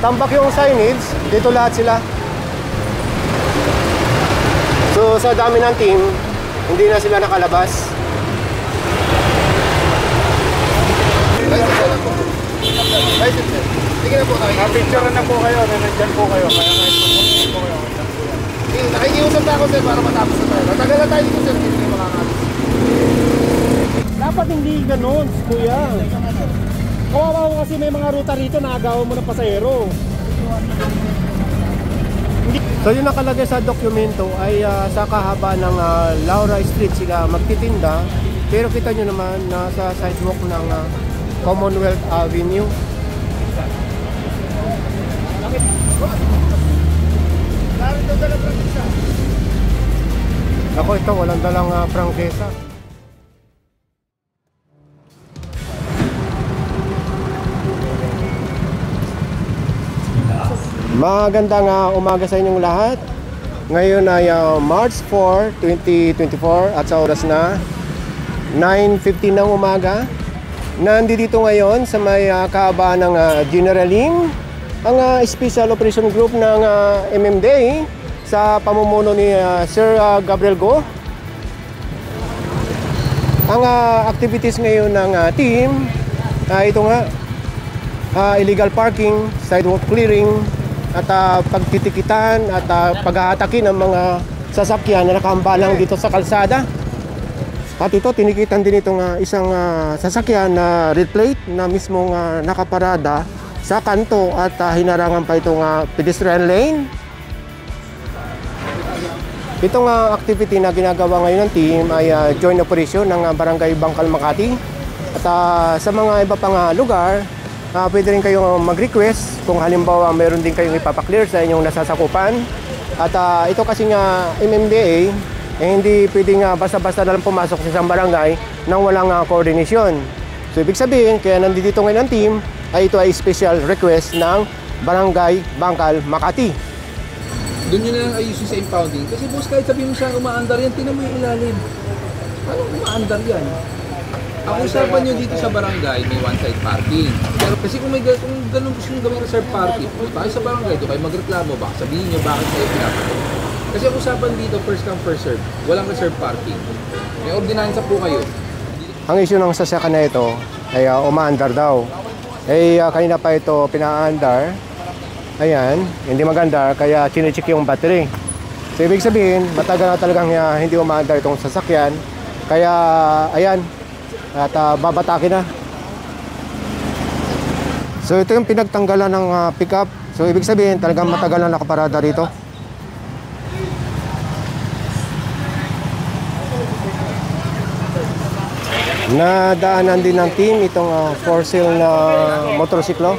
tambak yung signage, dito lahat sila. So sa dami ng team, hindi na sila nakalabas. Sige na po tayo. Picture na po kayo, nandiyan po kayo. Kaya kahit po kayo. Nakikiusap na ako sir para matapos na tayo. Matagal na tayo dito sir, hindi kayo makakalis. Dapat hindi ganun, kuya. Kawawa ko kasi may mga ruta rito na agawan mo ng pasahero. So yung nakalagay sa dokumento ay sa kahaba ng Laura Street sila magtitinda. Pero kita nyo naman nasa sidewalk ng Commonwealth Avenue. Ako ito, walang dalang prangkesa. Magandang umaga sa inyong lahat. Ngayon ay March 4, 2024 at sa oras na 9:15 ng umaga. Nandito ngayon sa may kahabaan ng General Lim, ang Special Operation Group ng MMDA sa pamumuno ni Sir Gabriel Go. Ang activities ngayon ng team ito nga, illegal parking, sidewalk clearing, at pagtitikitan at paghahatakin ng mga sasakyan na nakahambalang dito sa kalsada. At ito, tinikitan din itong isang sasakyan na red plate na mismong nakaparada sa kanto at hinarangan pa itong pedestrian lane. Itong activity na ginagawa ngayon ng team ay joint operation ng Barangay Bangkal, Makati. At sa mga iba pang lugar, pwede rin kayong mag-request kung halimbawa mayroon din kayong ipapaklear sa inyong nasasakupan. At ito kasi nga MMDA, hindi pwedeng basta-basta na lang pumasok sa isang barangay nang walang coordination. So ibig sabihin, kaya nandito ngayon ang team, ay ito ay special request ng Barangay Bangkal, Makati. Doon nyo na lang ayusin sa impounding. Kasi boss, kahit sabihin mo siya umaandar yan, tinan mo yung ilalim. Paano umaandar yan? Ang usapan nyo dito sa barangay, may one-side parking. Pero kasi kung ganun gusto nyo gawing reserve parking, punta kayo sa barangay, doon kayo magreklamo, baka sabihin nyo bakit kayo pinapatay. Kasi ang usapan dito, first come, first serve. Walang reserve parking. May ordinansa po kayo. Ang issue ng sasakyan na ito ay umaandar daw. Kanina pa ito pinaandar. Ayan, hindi maganda, kaya chinecheck yung battery. So ibig sabihin, matagal na talagang hindi umaandar itong sasakyan. Kaya, ayan, at babatakin na. So ito yung pinagtanggalan ng pickup. So ibig sabihin, talagang matagal na nakaparada rito. Nadaanan din ng team itong for sale na motorsiklo.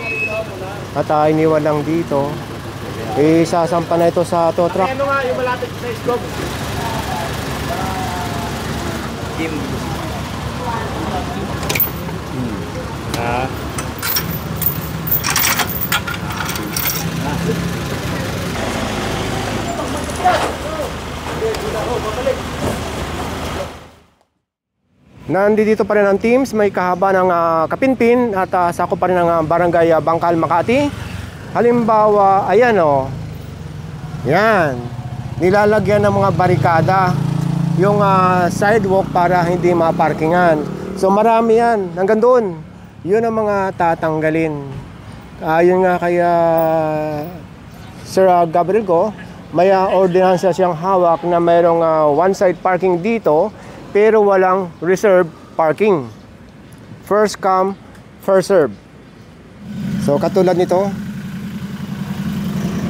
At iniwan lang dito. Isasampa na ito sa tow truck. Ano nga yung malapit sa scope? Team. Nandito pa rin ang teams, may kahaba ng Kapinpin at sakop pa rin ng Barangay Bangkal, Makati. Halimbawa, ayan o. Yan. Nilalagyan ng mga barikada yung sidewalk para hindi maparkingan. So marami yan, hanggang doon. Yun ang mga tatanggalin. Yun nga kaya Sir Gabriel Go, may ordinansa siyang hawak na mayroong one-side parking dito, pero walang reserve parking. First come, first serve. So katulad nito,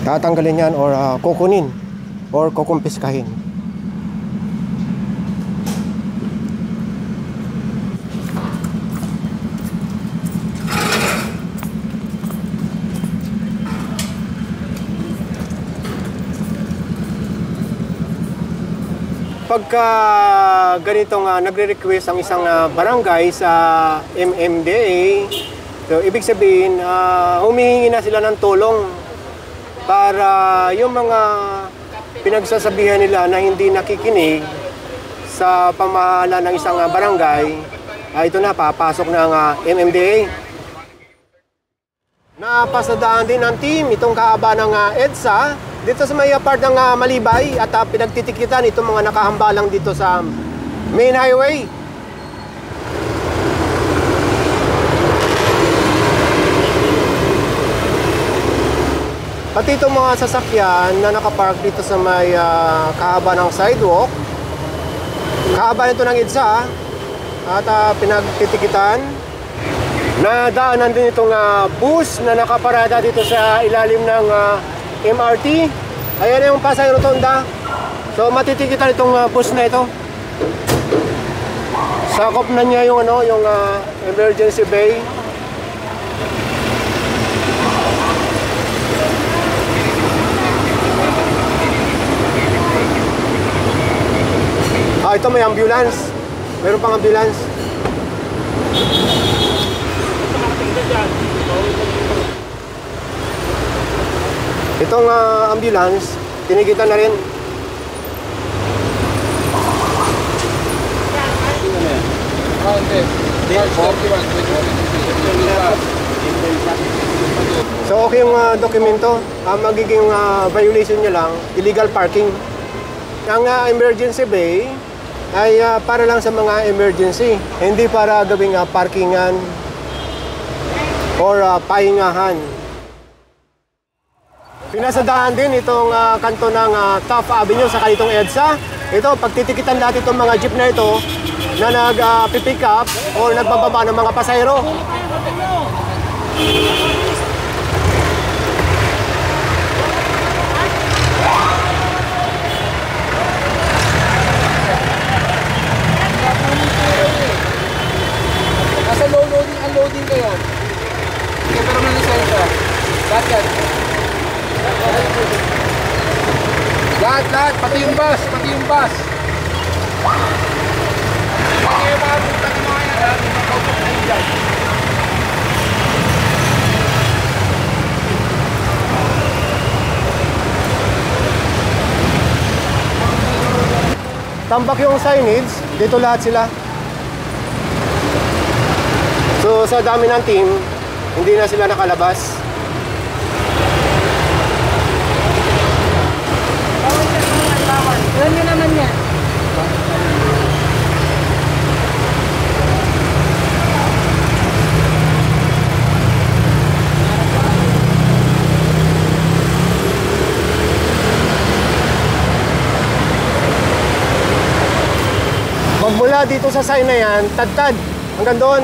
tatanggalin yan or kukunin or kukumpiskahin. Pagka ganitong nagre-request ang isang barangay sa MMDA, so ibig sabihin humihingi na sila ng tulong para yung mga pinagsasabihan nila na hindi nakikinig sa pamahala ng isang barangay, ito na papasok ng MMDA. Napasadaan din ng team itong kahaba ng EDSA dito sa may part ng Malibay at pinagtitikitan itong mga nakahambalang dito sa main highway. Pati itong mga sasakyan na nakapark dito sa may kahaba ng sidewalk, kahaba nito ng EDSA at pinagtitikitan. Nadaanan din itong bus na nakaparada dito sa ilalim ng MRT. Ayan yung Pasay Rotonda. So matitikitan itong bus na ito. Sakop na niya yung yung emergency bay. Ito may ambulance. Meron pang ambulance. Itong ambulance, tinigitan na rin. So okay yung dokumento. Ang magiging violation nyo lang, illegal parking. Ang emergency bay ay para lang sa mga emergency, hindi para gawing parkingan or pahingahan. Pinasadaan din itong kanto ng Taft Avenue sa itong EDSA. Ito, pagtitikitan natin itong mga jeep na ito na nag-pick up o nagbababa ng mga pasahero. Nasa low loading, unloading kayo. Hindi ka pero ng lisensya. Lahat. Lahat, pati yung bus. Kaya makapunta ng mga yan, ha? Makakausap na yun dyan. Tambak yung signage, dito lahat sila. So sa dami ng team, hindi na sila nakalabas. Alam nyo naman yan. Magmula dito sa sign na yan, tad-tad, hanggang doon.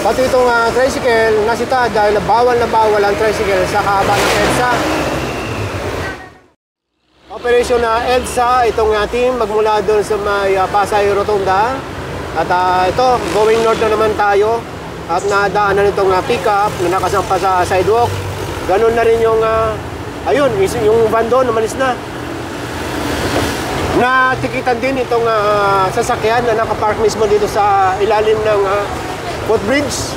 Pati itong tricycle nasita dahil bawal na bawal ang tricycle sa kahaba ng EDSA. Operation na EDSA, itong team magmula doon sa may Pasay Rotonda. At ito, going north na naman tayo. At nadaanan itong pick-up na nakasampa sa sidewalk. Ganun na rin yung, ayun, yung van doon, umalis na. Natikitan din itong sasakyan na nakapark mismo dito sa ilalim ng footbridge.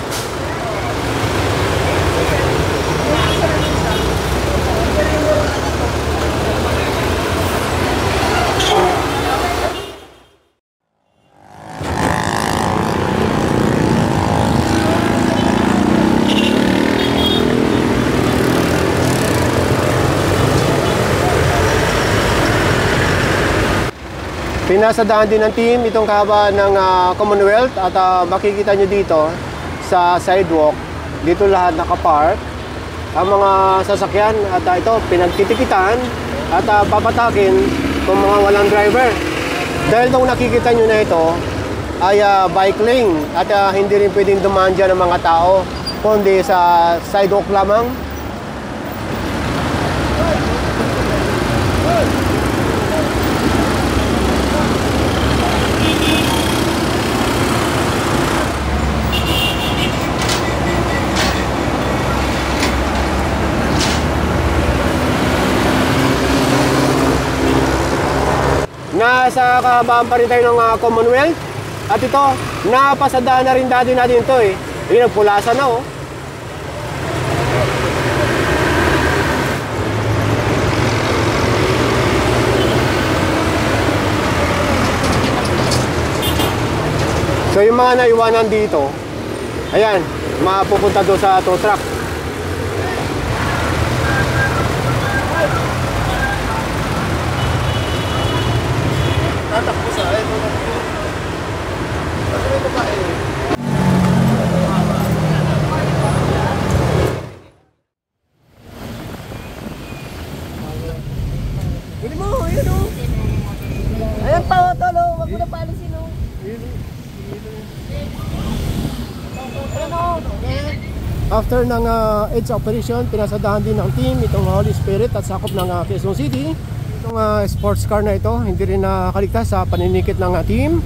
Pinasadaan din ng team itong kahaba ng Commonwealth at makikita nyo dito sa sidewalk, dito lahat nakapark ang mga sasakyan at ito pinagtitikitan at papatakin kung mga walang driver. Dahil nung nakikita nyo na ito ay bike lane at hindi rin pwedeng dumaan dyan ng mga tao kundi sa sidewalk lamang. nasa kahabaan pa rin tayo ng Commonwealth. At ito, napasadaan na rin dati natin ito eh. Ayun, nagpulasan na oh. So yung mga naiwanan dito, ayan, mapupunta doon sa tow truck. Tatakbo sa akin. Kasi may babae. Bili mo, yun o. Ayan pa o, tolo. Huwag mo na paalisin o. After ng EDSA operation, pinasadahan din ng team itong Holy Spirit at sakop ng Quezon City. Itong sports car na ito, hindi rin nakaligtas sa paninikit ng team.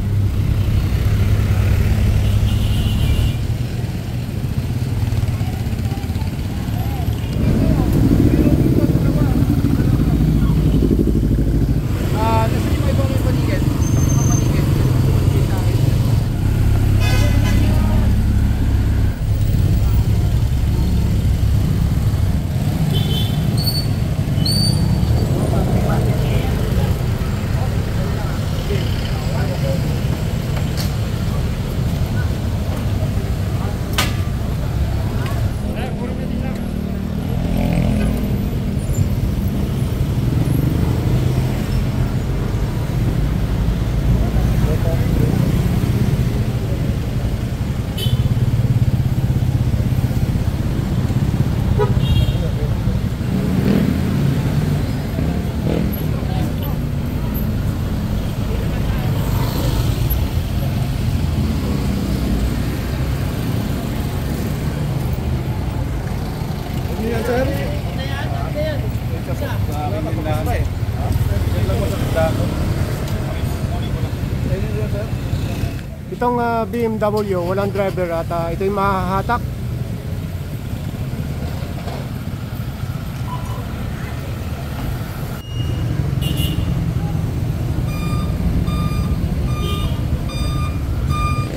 Itong BMW, walang driver at ito yung mahahatak.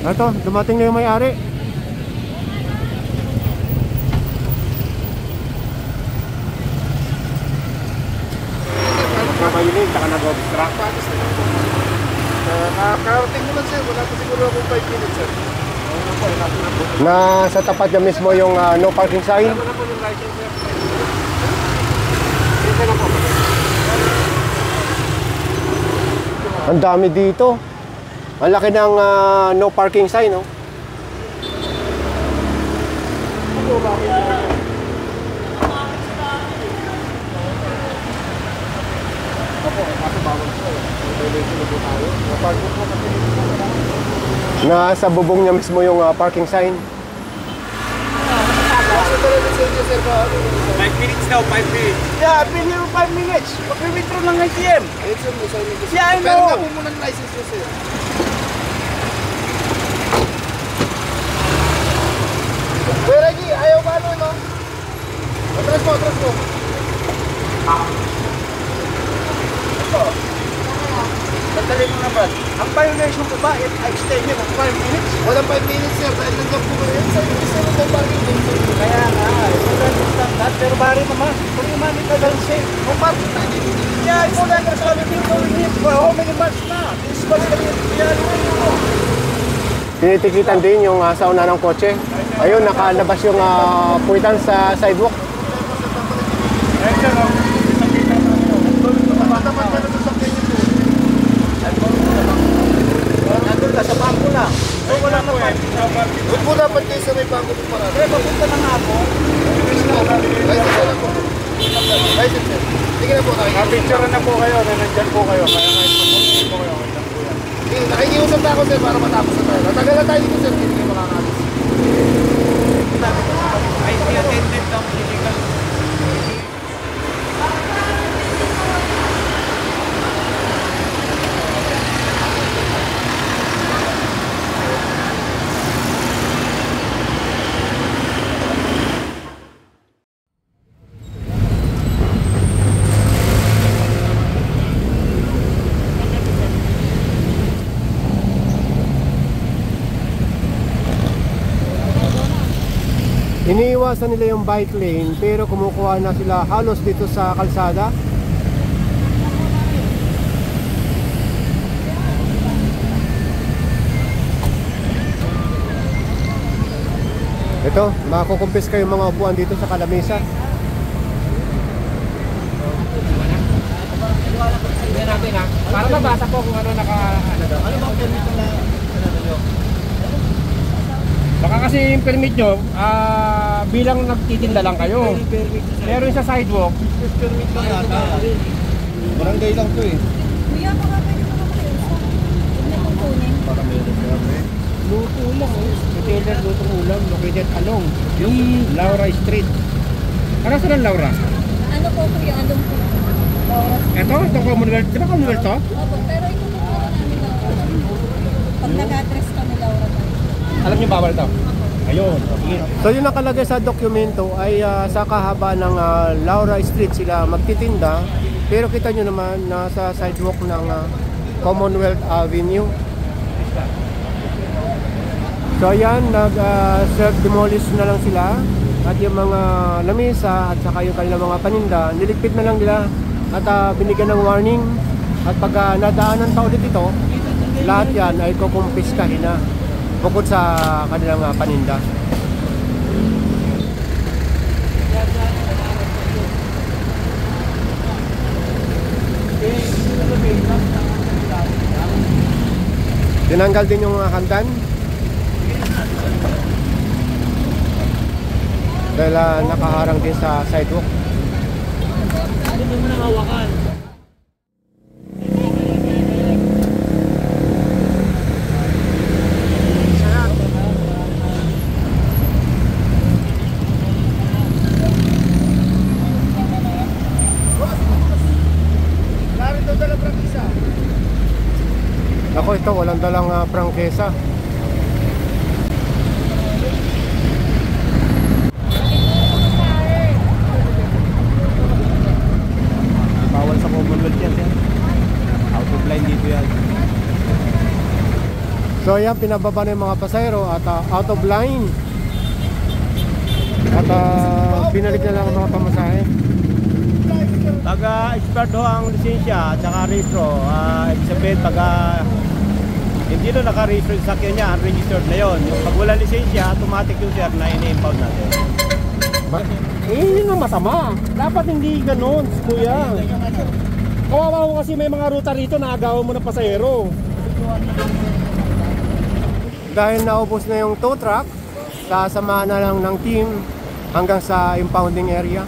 Ito, dumating na yung may-ari. Nakayunin, saka nag-obstruct. Nakakarating mo lang sir, wala pa siguro akong 5 minutes sir. Nasa tapat niya mismo yung no parking sign. Wala po yung license sir. Ang dami dito. Ang laki ng no parking sign, no? Nasa bubong niya mismo yung parking sign. 5 minutes daw, 5 minutes. Yeah, I've been here 5 minutes. Mag-withdraw lang ng ATM. Yeah, I know. Pero nga po muna ng license nyo sir. Kuya Reggie, ayaw ba ano, no? Atras mo, atras mo. Ito. Sandali mo naman. Ang violation ko ba, extended of 5 minutes? Walang 5 minutes sir, dahil nandiyan po kayo. Sabi ko sir, ito parking din sir. Kaya nga, ito lang yung standard, pero bari naman. Kung yung mami ka lang sir, kung parking tayo dito. Yeah, ito lang yung sabi dito, for how many months na? This was the year mo. Tinitikitan din yung sa una ng kotse. Ayun, nakalabas yung puwitan sa sidewalk. Ayun sir, matapat ka na sa sakyan niyo po. Nandun ka sa bangko na. So wala na parking. Doon po dapat kayo sa may bangko po para. Kaya papunta na nga po. License na po. License sir. Sige na po. Picture na po kayo. Nandiyan po kayo. Kaya kahit papunta po kayo. Nakikiusap na ako sir para matapos na tayo. Natagal na tayo dito sir. Hindi kayo makakalis. Ay, attended daw. Illegal. Iniiwasan nila yung bike lane pero kumukuha na sila halos dito sa kalsada. Ito, makukumpis kayo mga upuan dito sa kalamesa. Tingnan natin ha. Para mabasa po kung ano ano daw. Ano bang permit na nyo? Baka kasi yung permit nyo, bilang nagtitinda lang kayo. Pero yung sa sidewalk, permit lang yata. Barangay lang to eh. Kuya, baka pwede mo makaisa. Huwag na kong kunin. Para meron siya. Luto ulam eh. Retailer lutong ulam, located along yung Laura Street. Ano saan ang Laura? Ano po kuya, along po. Laura. Itong Commonwealth. Di ba Commonwealth to? Opo, pero ito po namin Laura. Pag nag-address kami Laura tayo. Alam niyo bawal to? Ayun. Sige. So yung nakalagay sa dokumento ay sa kahaba ng Laura Street sila magtitinda. Pero kita nyo naman nasa sidewalk ng Commonwealth Avenue. So ayan, self-demolish na lang sila. At yung mga lamesa at saka yung kanilang mga paninda, niligpit na lang nila at binigyan ng warning. At pag nadaanan pa ulit ito, lahat yan ay kukumpiskahin na bukod sa kanilang paninda. Tinanggal din yung hagdan dahil nakaharang din sa sidewalk. Hindi mo nang hawakan. Ako ito, walang dalang prangkesa. Bawal sa Commonwealth yan, sir. Out of line dito yan. So ayan, pinababa na yung mga pasahero at out of line. At binalik na lang ang mga pamasahe. Taga-expert ho ang lisensya at saka registro. Ibig sabihin, hindi na naka-register sa sakyan niya, unregistered na yon. Yung pag wala lisensya, automatic yung sir na ini-impound natin. Yun ang masama. Dapat hindi ganun, kuya. Kawawa ko kasi may mga ruta rito na agawan mo ng pasahero. Dahil naubos na yung tow truck, sasamahan na lang ng team hanggang sa impounding area.